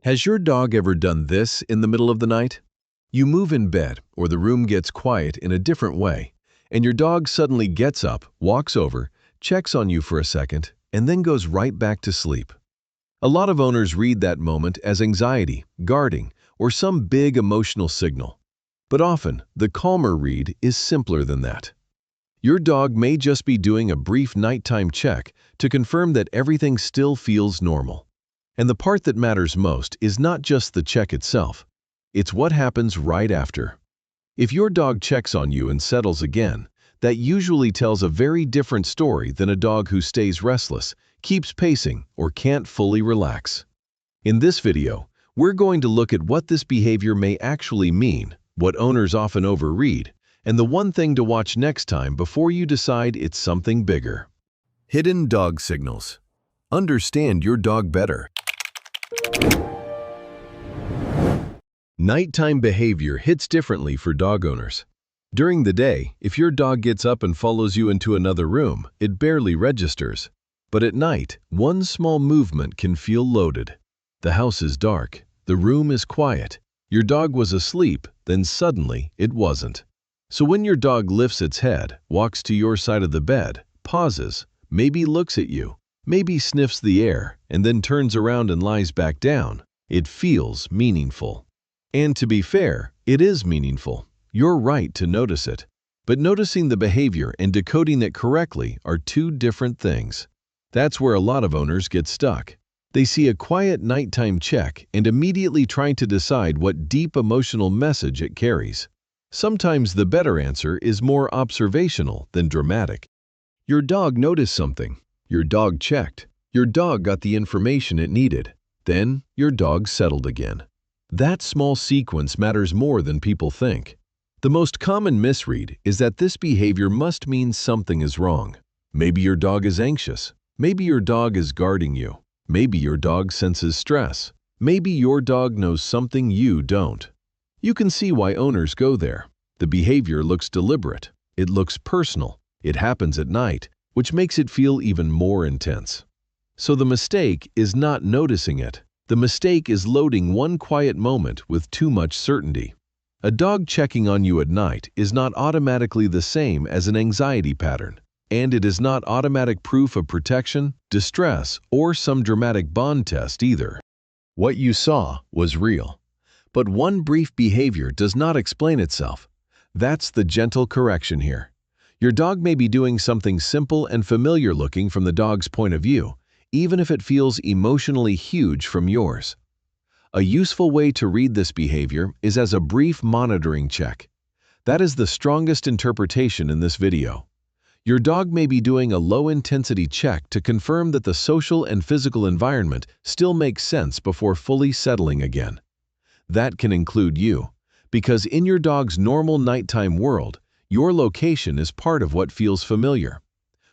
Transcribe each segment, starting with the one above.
Has your dog ever done this in the middle of the night? You move in bed, or the room gets quiet in a different way, and your dog suddenly gets up, walks over, checks on you for a second, and then goes right back to sleep. A lot of owners read that moment as anxiety, guarding, or some big emotional signal. But often, the calmer read is simpler than that. Your dog may just be doing a brief nighttime check to confirm that everything still feels normal. And the part that matters most is not just the check itself. It's what happens right after. If your dog checks on you and settles again, that usually tells a very different story than a dog who stays restless, keeps pacing, or can't fully relax. In this video, we're going to look at what this behavior may actually mean, what owners often overread, and the one thing to watch next time before you decide it's something bigger. Hidden dog signals. Understand your dog better. Nighttime behavior hits differently for dog owners. During the day, if your dog gets up and follows you into another room, it barely registers. But at night, one small movement can feel loaded. The house is dark, the room is quiet. Your dog was asleep, then suddenly it wasn't. So when your dog lifts its head, walks to your side of the bed, pauses, maybe looks at you, maybe sniffs the air, and then turns around and lies back down, it feels meaningful. And to be fair, it is meaningful. You're right to notice it. But noticing the behavior and decoding it correctly are two different things. That's where a lot of owners get stuck. They see a quiet nighttime check and immediately try to decide what deep emotional message it carries. Sometimes the better answer is more observational than dramatic. Your dog noticed something. Your dog checked. Your dog got the information it needed. Then your dog settled again. That small sequence matters more than people think. The most common misread is that this behavior must mean something is wrong. Maybe your dog is anxious. Maybe your dog is guarding you. Maybe your dog senses stress. Maybe your dog knows something you don't. You can see why owners go there. The behavior looks deliberate. It looks personal. It happens at night, which makes it feel even more intense. So the mistake is not noticing it. The mistake is loading one quiet moment with too much certainty. A dog checking on you at night is not automatically the same as an anxiety pattern, and it is not automatic proof of protection, distress, or some dramatic bond test either. What you saw was real. But one brief behavior does not explain itself. That's the gentle correction here. Your dog may be doing something simple and familiar looking from the dog's point of view, even if it feels emotionally huge from yours. A useful way to read this behavior is as a brief monitoring check. That is the strongest interpretation in this video. Your dog may be doing a low-intensity check to confirm that the social and physical environment still makes sense before fully settling again. That can include you, because in your dog's normal nighttime world, your location is part of what feels familiar.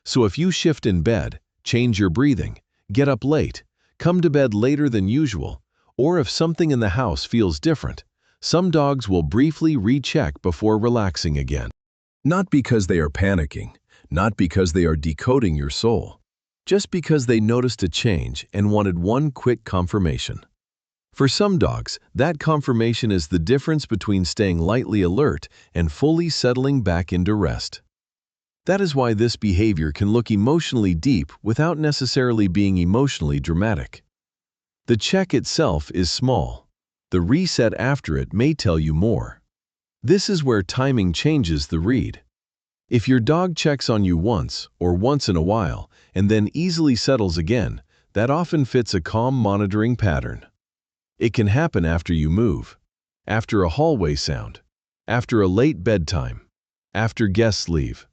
So if you shift in bed, change your breathing, get up late, come to bed later than usual, or if something in the house feels different, some dogs will briefly recheck before relaxing again. Not because they are panicking, not because they are decoding your soul, just because they noticed a change and wanted one quick confirmation. For some dogs, that confirmation is the difference between staying lightly alert and fully settling back into rest. That is why this behavior can look emotionally deep without necessarily being emotionally dramatic. The check itself is small. The reset after it may tell you more. This is where timing changes the read. If your dog checks on you once or once in a while and then easily settles again, that often fits a calm monitoring pattern. It can happen after you move, after a hallway sound, after a late bedtime, after guests leave,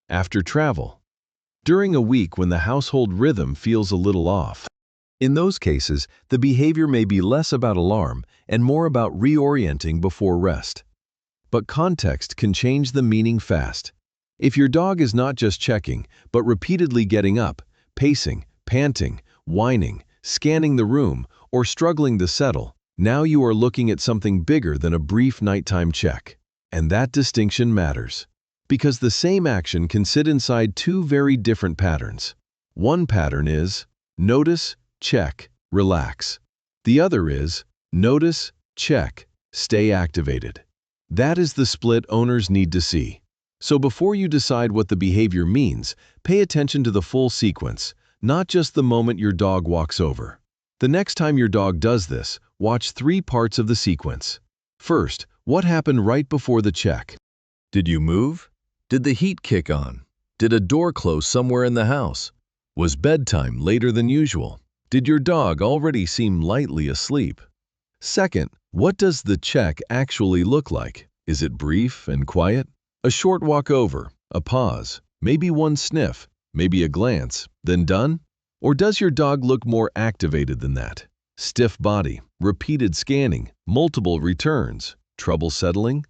after travel, during a week when the household rhythm feels a little off. In those cases, the behavior may be less about alarm and more about reorienting before rest. But context can change the meaning fast. If your dog is not just checking, but repeatedly getting up, pacing, panting, whining, scanning the room, or struggling to settle, now you are looking at something bigger than a brief nighttime check. And that distinction matters, because the same action can sit inside two very different patterns. One pattern is notice, check, relax. The other is Notice, check, stay activated. That is the split owners need to see. So before you decide what the behavior means, pay attention to the full sequence, not just the moment your dog walks over. The next time your dog does this, watch 3 parts of the sequence. First, what happened right before the check? Did you move? Did the heat kick on? Did a door close somewhere in the house? Was bedtime later than usual? Did your dog already seem lightly asleep? Second, what does the check actually look like? Is it brief and quiet? A short walk over, a pause, maybe one sniff, maybe a glance, then done? Or does your dog look more activated than that? Stiff body, repeated scanning, multiple returns, trouble settling?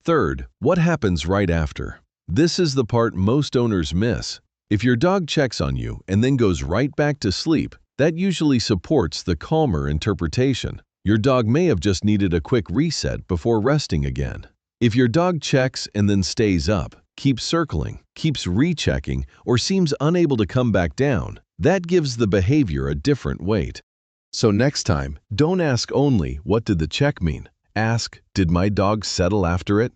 Third, what happens right after? This is the part most owners miss. If your dog checks on you and then goes right back to sleep, that usually supports the calmer interpretation. Your dog may have just needed a quick reset before resting again. If your dog checks and then stays up, keeps circling, keeps rechecking, or seems unable to come back down, that gives the behavior a different weight. So next time, don't ask only, what did the check mean? Ask, did my dog settle after it?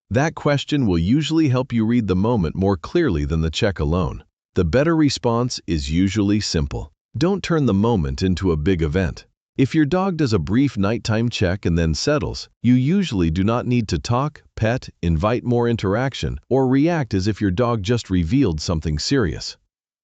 That question will usually help you read the moment more clearly than the check alone. The better response is usually simple. Don't turn the moment into a big event. If your dog does a brief nighttime check and then settles, you usually do not need to talk, pet, invite more interaction, or react as if your dog just revealed something serious.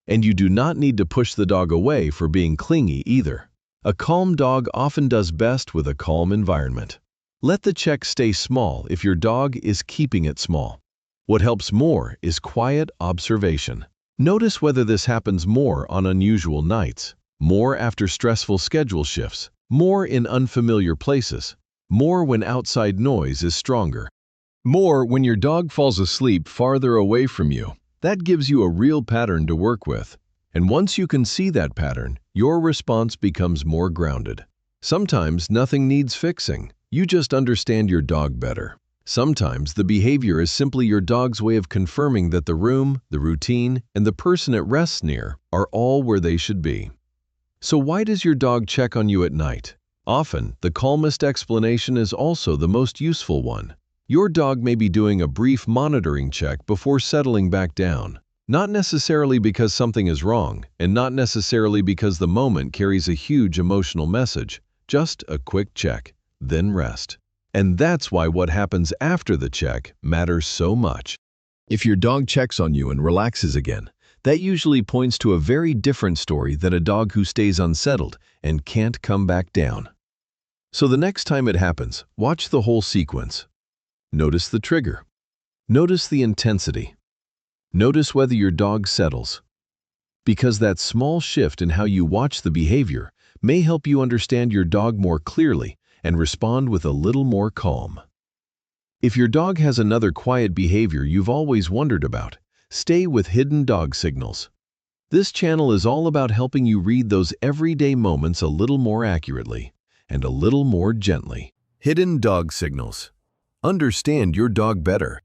And you do not need to push the dog away for being clingy either. A calm dog often does best with a calm environment. Let the check stay small if your dog is keeping it small. What helps more is quiet observation. Notice whether this happens more on unusual nights, more after stressful schedule shifts, more in unfamiliar places, more when outside noise is stronger, more when your dog falls asleep farther away from you. That gives you a real pattern to work with. And once you can see that pattern, your response becomes more grounded. Sometimes nothing needs fixing. You just understand your dog better. Sometimes the behavior is simply your dog's way of confirming that the room, the routine, and the person it rests near are all where they should be. So why does your dog check on you at night? Often, the calmest explanation is also the most useful one. Your dog may be doing a brief monitoring check before settling back down. Not necessarily because something is wrong, and not necessarily because the moment carries a huge emotional message. Just a quick check, then rest. And that's why what happens after the check matters so much. If your dog checks on you and relaxes again, that usually points to a very different story than a dog who stays unsettled and can't come back down. So the next time it happens, watch the whole sequence. Notice the trigger. Notice the intensity. Notice whether your dog settles. Because that small shift in how you watch the behavior may help you understand your dog more clearly and respond with a little more calm. If your dog has another quiet behavior you've always wondered about, stay with Hidden Dog Signals. This channel is all about helping you read those everyday moments a little more accurately and a little more gently. Hidden Dog Signals. Understand your dog better.